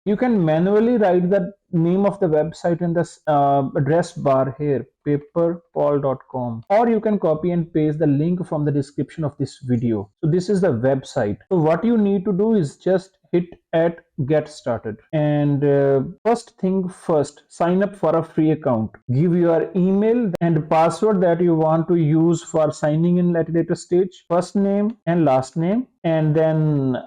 You can manually write the name of the website in the address bar here, paperpal.com, or you can copy and paste the link from the description of this video. So this is the website. So what you need to do is just hit at get started, and first thing first, sign up for a free account. Give your email and password that you want to use for signing in at a later stage, first name and last name, and then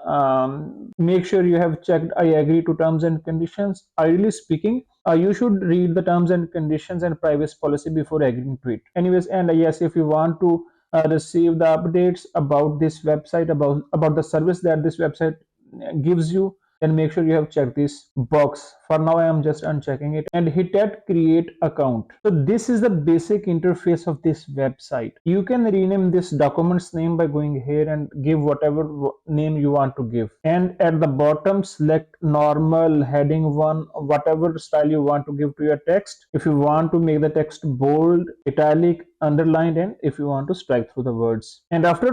make sure you have checked I agree to terms and conditions. Ideally speaking, you should read the terms and conditions and privacy policy before agreeing to it. Anyways, and yes, if you want to receive the updates about this website, about the service that this website gives you, then make sure you have checked this box. For now I am just unchecking it, and hit at create account. So this is the basic interface of this website. You can rename this document's name by going here and give whatever name you want to give, and at the bottom select normal, heading 1, whatever style you want to give to your text. If you want to make the text bold, italic, underlined, and if you want to strike through the words. And after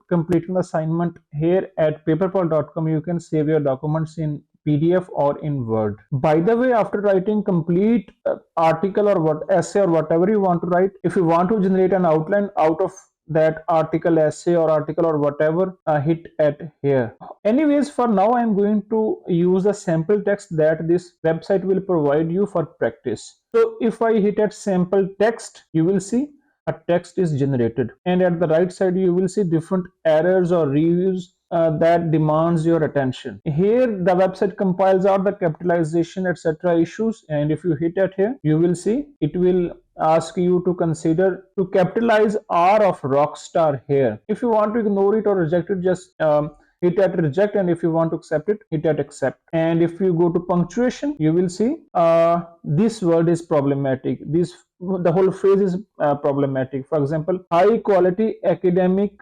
completing the assignment here at paperpal.com, you can save your documents in PDF or in Word. By the way, after writing complete article or what essay or whatever you want to write, if you want to generate an outline out of that article, essay or article or whatever, hit at here. Anyways, for now I'm going to use a sample text that this website will provide you for practice. So if I hit at sample text, you will see a text is generated, and at the right side you will see different errors or reviews that demands your attention. Here the website compiles out the capitalization etc issues, and if you hit at here, you will see it will ask you to consider to capitalize R of rockstar here. If you want to ignore it or reject it, just hit at reject, and if you want to accept it, hit at accept. And if you go to punctuation, you will see this word is problematic. The whole phrase is problematic. For example, high quality academic,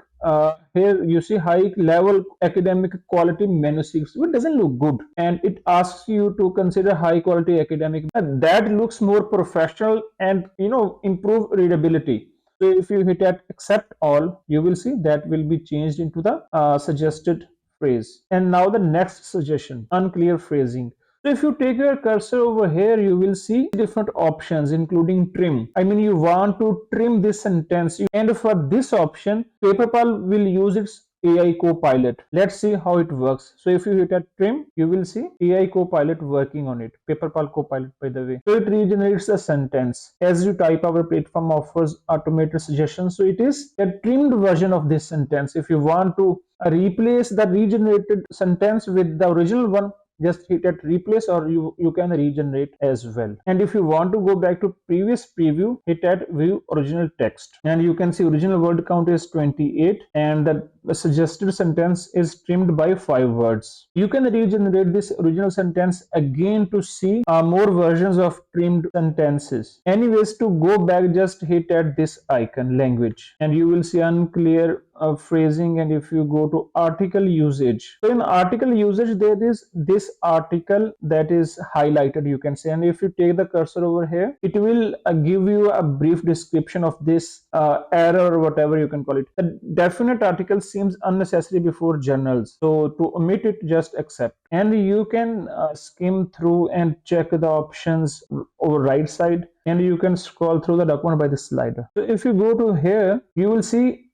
here you see high level academic quality manuscripts. It doesn't look good, and it asks you to consider high quality academic. That looks more professional and improve readability. So if you hit at accept all, you will see that will be changed into the suggested phrase. And now the next suggestion, unclear phrasing. So if you take your cursor over here, you will see different options including trim. I mean, you want to trim this sentence, and for this option, Paperpal will use its AI Copilot. Let's see how it works. So if you hit at trim, you will see AI Copilot working on it. Paperpal Copilot, by the way. So it regenerates the sentence. As you type, our platform offers automated suggestions. So it is a trimmed version of this sentence. If you want to replace the regenerated sentence with the original one, just hit at replace, or you can regenerate as well. And if you want to go back to previous preview, hit at view original text, and you can see original word count is 28, and the suggested sentence is trimmed by 5 words. You can regenerate this original sentence again to see more versions of trimmed sentences. Anyways, to go back, just hit at this icon language, and you will see unclear phrasing. And if you go to article usage, so in article usage there is this article that is highlighted, you can say, and if you take the cursor over here, it will give you a brief description of this error or whatever you can call it. The definite article seems unnecessary before journals, so to omit it, just accept. And you can skim through and check the options over right side, and you can scroll through the document by the slider. So if you go to here, you will see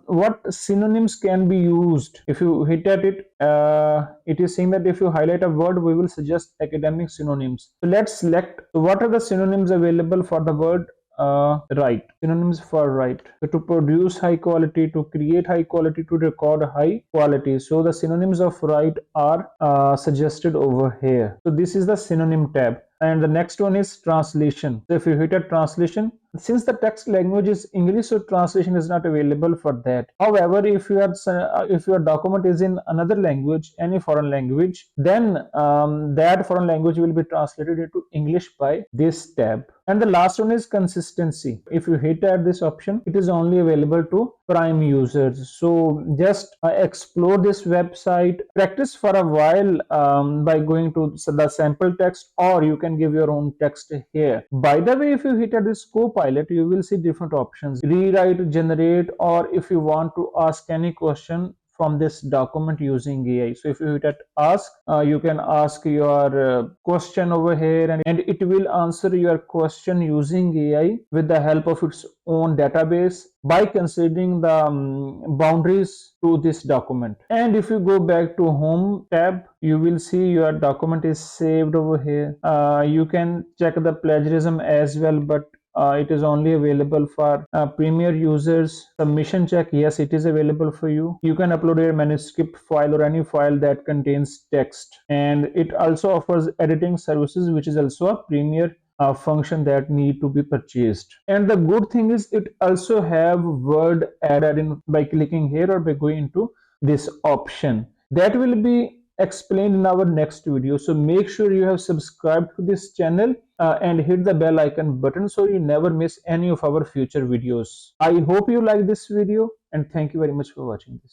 what synonyms can be used. If you hit at it, it is saying that if you highlight a word, we will suggest academic synonyms. So let's select what are the synonyms available for the word right. Synonyms for right. So to produce high quality, to create high quality, to record high quality. So the synonyms of right are suggested over here. So this is the synonym tab. And the next one is translation. So if you hit at translation, since the text language is English, so translation is not available for that. However, if your document is in another language, any foreign language, then that foreign language will be translated into English by this tab. And the last one is consistency. If you hit at this option, it is only available to Prime users. So just explore this website, practice for a while by going to the sample text, or you can give your own text here. By the way, if you hit at this Copilot, you will see different options: rewrite, generate, or if you want to ask any question from this document using AI. So if you hit at ask, you can ask your question over here, and it will answer your question using AI with the help of its own database by considering the boundaries to this document. And if you go back to home tab, you will see your document is saved over here. You can check the plagiarism as well, but it is only available for premier users. Submission check, yes, it is available for you. You can upload a manuscript file or any file that contains text, and it also offers editing services, which is also a premier function that need to be purchased. And the good thing is it also have word added in by clicking here or by going into this option. That will be explained in our next video. So make sure you have subscribed to this channel and hit the bell icon button so you never miss any of our future videos. I hope you like this video, and thank you very much for watching this.